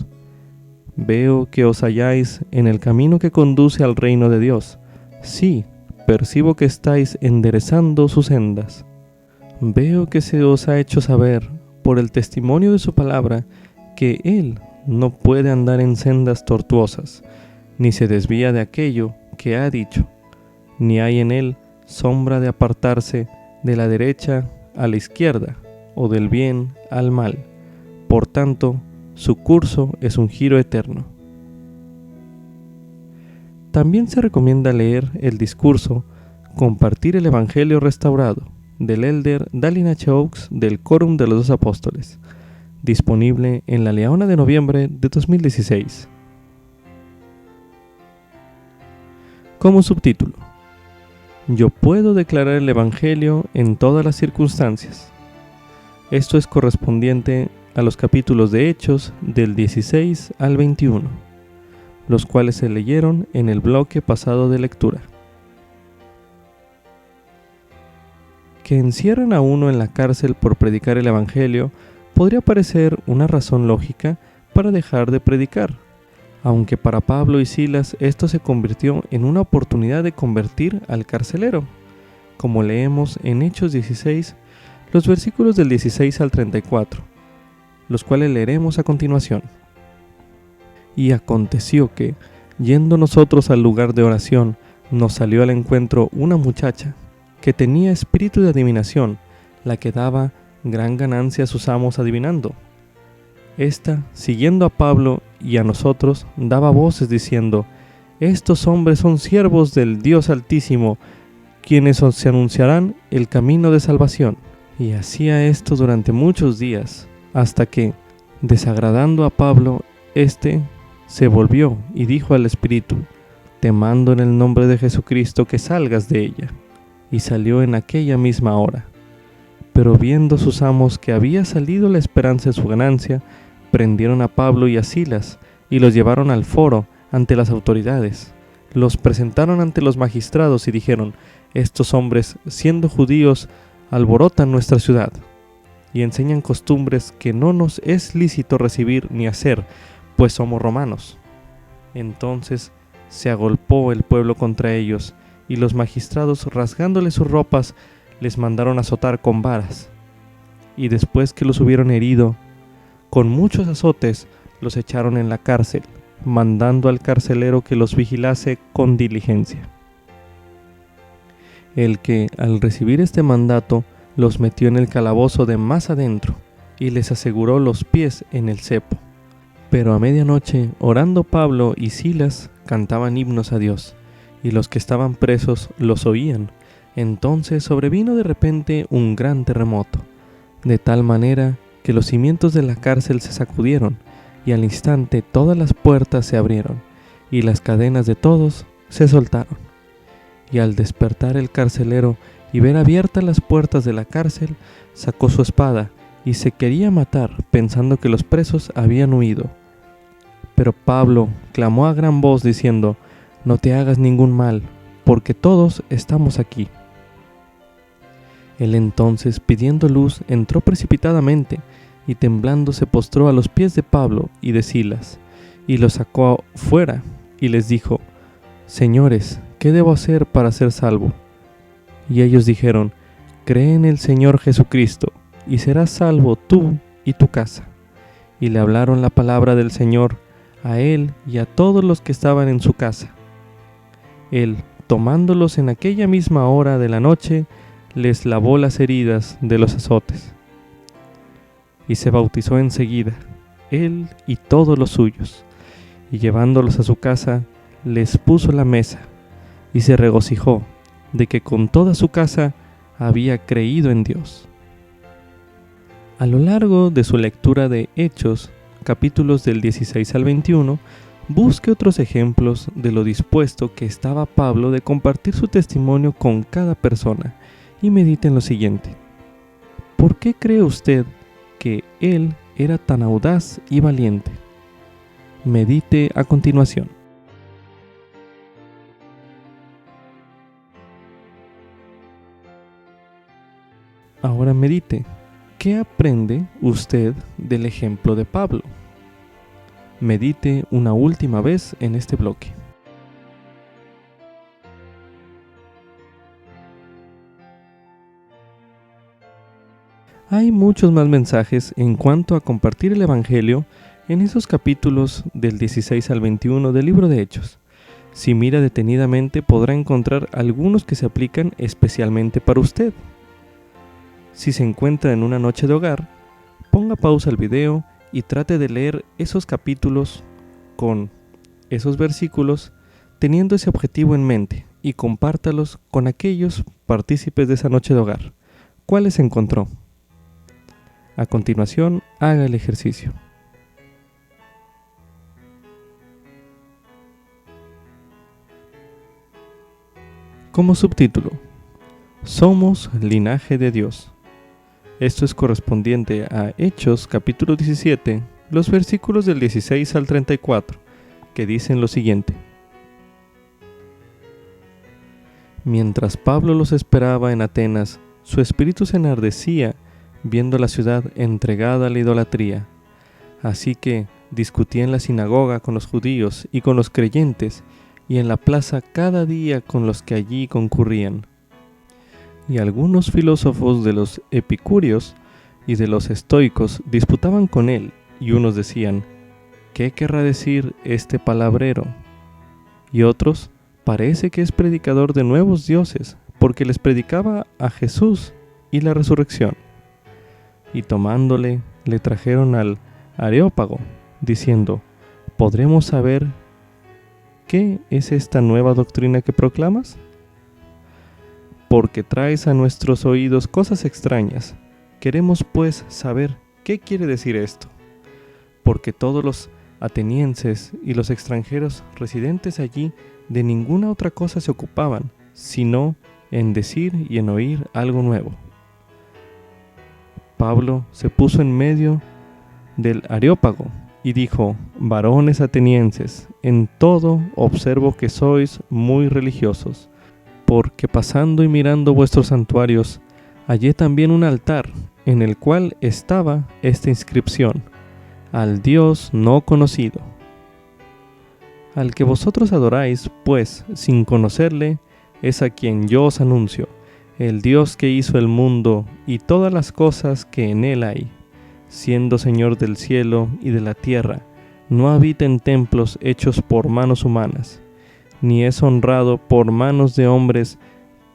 Veo que os halláis en el camino que conduce al reino de Dios. Sí, percibo que estáis enderezando sus sendas. Veo que se os ha hecho saber, por el testimonio de su palabra, que Él no puede andar en sendas tortuosas, ni se desvía de aquello que ha dicho, ni hay en Él sombra de apartarse de la derecha a la izquierda, o del bien al mal. Por tanto, su curso es un giro eterno. También se recomienda leer el discurso Compartir el Evangelio Restaurado del Elder Dallin H. Oaks del Quórum de los Dos Apóstoles, disponible en La Leona de noviembre de 2016. Como subtítulo: Yo puedo declarar el Evangelio en todas las circunstancias. Esto es correspondiente a los capítulos de Hechos del 16 al 21, los cuales se leyeron en el bloque pasado de lectura. Que encierren a uno en la cárcel por predicar el Evangelio podría parecer una razón lógica para dejar de predicar, aunque para Pablo y Silas esto se convirtió en una oportunidad de convertir al carcelero, como leemos en Hechos 16, los versículos del 16 al 34, los cuales leeremos a continuación. Y aconteció que, yendo nosotros al lugar de oración, nos salió al encuentro una muchacha que tenía espíritu de adivinación, la que daba gran ganancia a sus amos adivinando. Esta, siguiendo a Pablo y a nosotros, daba voces diciendo: Estos hombres son siervos del Dios Altísimo, quienes os anunciarán el camino de salvación. Y hacía esto durante muchos días, hasta que, desagradando a Pablo, éste se volvió y dijo al espíritu: Te mando en el nombre de Jesucristo que salgas de ella. Y salió en aquella misma hora. Pero viendo sus amos que había salido la esperanza de su ganancia, prendieron a Pablo y a Silas y los llevaron al foro ante las autoridades. Los presentaron ante los magistrados y dijeron: Estos hombres, siendo judíos, alborotan nuestra ciudad y enseñan costumbres que no nos es lícito recibir ni hacer, pues somos romanos. Entonces se agolpó el pueblo contra ellos, y los magistrados, rasgándoles sus ropas, les mandaron azotar con varas. Y después que los hubieron herido, con muchos azotes los echaron en la cárcel, mandando al carcelero que los vigilase con diligencia. El que, al recibir este mandato, los metió en el calabozo de más adentro, y les aseguró los pies en el cepo. Pero a medianoche, orando Pablo y Silas, cantaban himnos a Dios, y los que estaban presos los oían. Entonces sobrevino de repente un gran terremoto, de tal manera que los cimientos de la cárcel se sacudieron, y al instante todas las puertas se abrieron, y las cadenas de todos se soltaron. Y al despertar el carcelero y ver abiertas las puertas de la cárcel, sacó su espada y se quería matar, pensando que los presos habían huido. Pero Pablo clamó a gran voz diciendo: No te hagas ningún mal, porque todos estamos aquí. Él entonces, pidiendo luz, entró precipitadamente, y temblando se postró a los pies de Pablo y de Silas, y los sacó fuera, y les dijo: Señores, ¿qué debo hacer para ser salvo? Y ellos dijeron: Cree en el Señor Jesucristo, y serás salvo tú y tu casa. Y le hablaron la palabra del Señor a él y a todos los que estaban en su casa. Él, tomándolos en aquella misma hora de la noche, les lavó las heridas de los azotes. Y se bautizó enseguida, él y todos los suyos, y llevándolos a su casa, les puso la mesa, y se regocijó de que con toda su casa había creído en Dios. A lo largo de su lectura de Hechos, capítulos del 16 al 21, busque otros ejemplos de lo dispuesto que estaba Pablo de compartir su testimonio con cada persona, y medite en lo siguiente: ¿por qué cree usted que él era tan audaz y valiente? Medite a continuación. Ahora medite, ¿qué aprende usted del ejemplo de Pablo? Medite una última vez en este bloque. Hay muchos más mensajes en cuanto a compartir el Evangelio en esos capítulos del 16 al 21 del libro de Hechos. Si mira detenidamente podrá encontrar algunos que se aplican especialmente para usted. Si se encuentra en una noche de hogar, ponga pausa al video y trate de leer esos capítulos con esos versículos teniendo ese objetivo en mente y compártalos con aquellos partícipes de esa noche de hogar. ¿Cuáles encontró? A continuación, haga el ejercicio. Como subtítulo, Somos linaje de Dios. Esto es correspondiente a Hechos capítulo 17, los versículos del 16 al 34, que dicen lo siguiente. Mientras Pablo los esperaba en Atenas, su espíritu se enardecía viendo la ciudad entregada a la idolatría. Así que discutía en la sinagoga con los judíos y con los creyentes, y en la plaza cada día con los que allí concurrían. Y algunos filósofos de los epicúreos y de los estoicos disputaban con él, y unos decían, ¿qué querrá decir este palabrero? Y otros, parece que es predicador de nuevos dioses, porque les predicaba a Jesús y la resurrección. Y tomándole, le trajeron al Areópago, diciendo, ¿podremos saber qué es esta nueva doctrina que proclamas? Porque traes a nuestros oídos cosas extrañas. Queremos pues saber qué quiere decir esto. Porque todos los atenienses y los extranjeros residentes allí de ninguna otra cosa se ocupaban, sino en decir y en oír algo nuevo. Pablo se puso en medio del Areópago y dijo, varones atenienses, en todo observo que sois muy religiosos, porque pasando y mirando vuestros santuarios, hallé también un altar, en el cual estaba esta inscripción, al Dios no conocido. Al que vosotros adoráis, pues, sin conocerle, es a quien yo os anuncio, el Dios que hizo el mundo y todas las cosas que en él hay, siendo Señor del cielo y de la tierra, no habita en templos hechos por manos humanas, ni es honrado por manos de hombres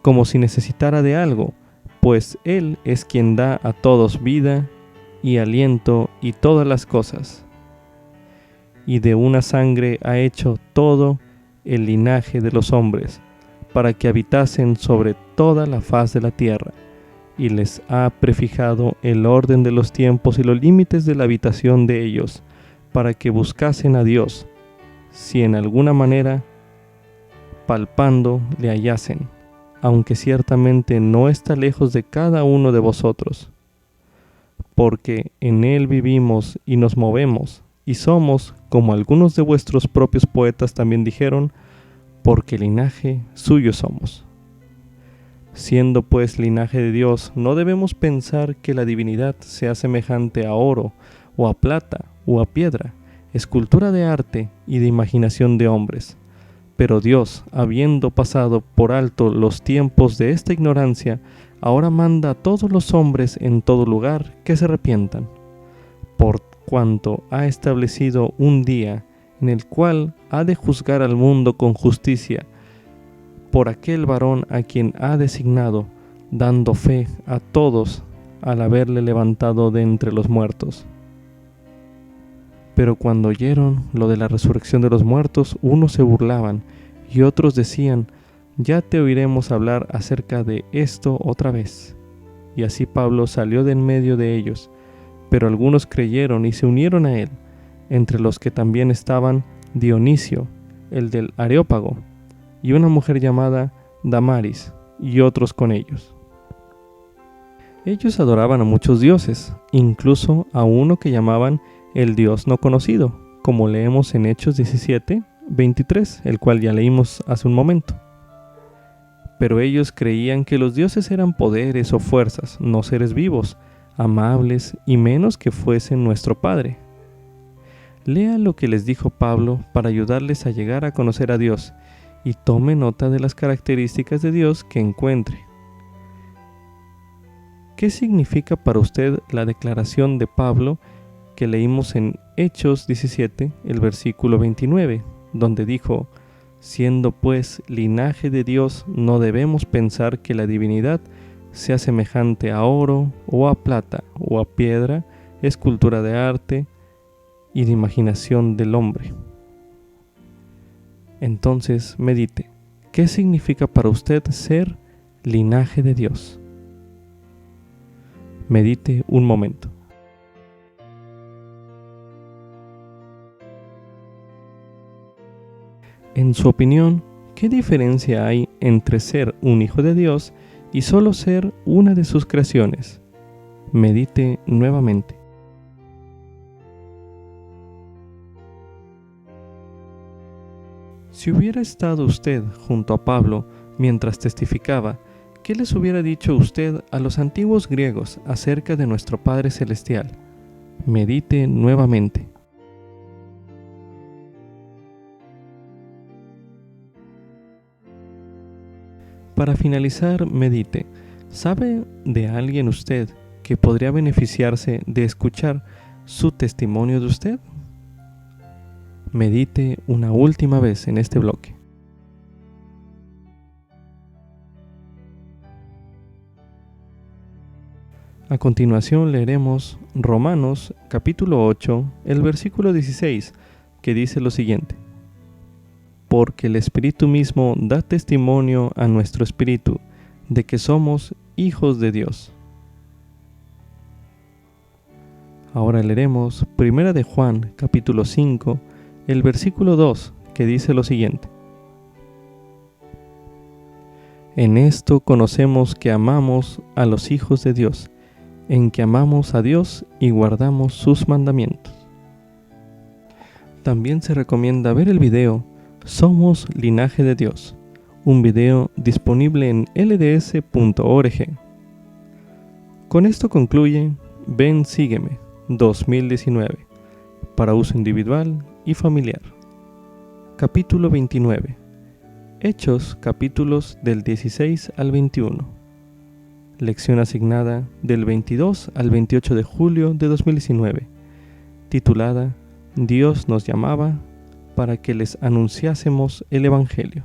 como si necesitara de algo, pues Él es quien da a todos vida y aliento y todas las cosas. Y de una sangre ha hecho todo el linaje de los hombres, para que habitasen sobre toda la faz de la tierra, y les ha prefijado el orden de los tiempos y los límites de la habitación de ellos, para que buscasen a Dios, si en alguna manera palpando le hallasen, aunque ciertamente no está lejos de cada uno de vosotros, porque en él vivimos y nos movemos, y somos, como algunos de vuestros propios poetas también dijeron, porque linaje suyo somos. Siendo pues linaje de Dios, no debemos pensar que la divinidad sea semejante a oro, o a plata, o a piedra, escultura de arte y de imaginación de hombres. Pero Dios, habiendo pasado por alto los tiempos de esta ignorancia, ahora manda a todos los hombres en todo lugar que se arrepientan, por cuanto ha establecido un día en el cual ha de juzgar al mundo con justicia, por aquel varón a quien ha designado, dando fe a todos al haberle levantado de entre los muertos. Pero cuando oyeron lo de la resurrección de los muertos, unos se burlaban y otros decían, ya te oiremos hablar acerca de esto otra vez. Y así Pablo salió de en medio de ellos, pero algunos creyeron y se unieron a él, entre los que también estaban Dionisio, el del Areópago, y una mujer llamada Damaris, y otros con ellos. Ellos adoraban a muchos dioses, incluso a uno que llamaban el Dios no conocido, como leemos en Hechos 17, 23, el cual ya leímos hace un momento. Pero ellos creían que los dioses eran poderes o fuerzas, no seres vivos, amables y menos que fuesen nuestro Padre. Lea lo que les dijo Pablo para ayudarles a llegar a conocer a Dios y tome nota de las características de Dios que encuentre. ¿Qué significa para usted la declaración de Pablo que leímos en Hechos 17, el versículo 29, donde dijo: siendo pues linaje de Dios, no debemos pensar que la divinidad sea semejante a oro o a plata o a piedra, escultura de arte y de imaginación del hombre? Entonces medite, ¿qué significa para usted ser linaje de Dios? Medite un momento. En su opinión, ¿qué diferencia hay entre ser un hijo de Dios y solo ser una de sus creaciones? Medite nuevamente. Si hubiera estado usted junto a Pablo mientras testificaba, ¿qué les hubiera dicho usted a los antiguos griegos acerca de nuestro Padre Celestial? Medite nuevamente. Para finalizar, medite. ¿Sabe de alguien usted que podría beneficiarse de escuchar su testimonio de usted? Medite una última vez en este bloque. A continuación leeremos Romanos capítulo 8, el versículo 16, que dice lo siguiente: porque el Espíritu mismo da testimonio a nuestro espíritu de que somos hijos de Dios. Ahora leeremos 1 de Juan capítulo 5, el versículo 2, que dice lo siguiente: en esto conocemos que amamos a los hijos de Dios, en que amamos a Dios y guardamos sus mandamientos. También se recomienda ver el video Somos Linaje de Dios, un video disponible en lds.org. Con esto concluye Ven Sígueme 2019, para uso individual y familiar. Capítulo 29. Hechos capítulos del 16 al 21. Lección asignada del 22 al 28 de julio de 2019, titulada Dios nos llamaba para que les anunciásemos el Evangelio.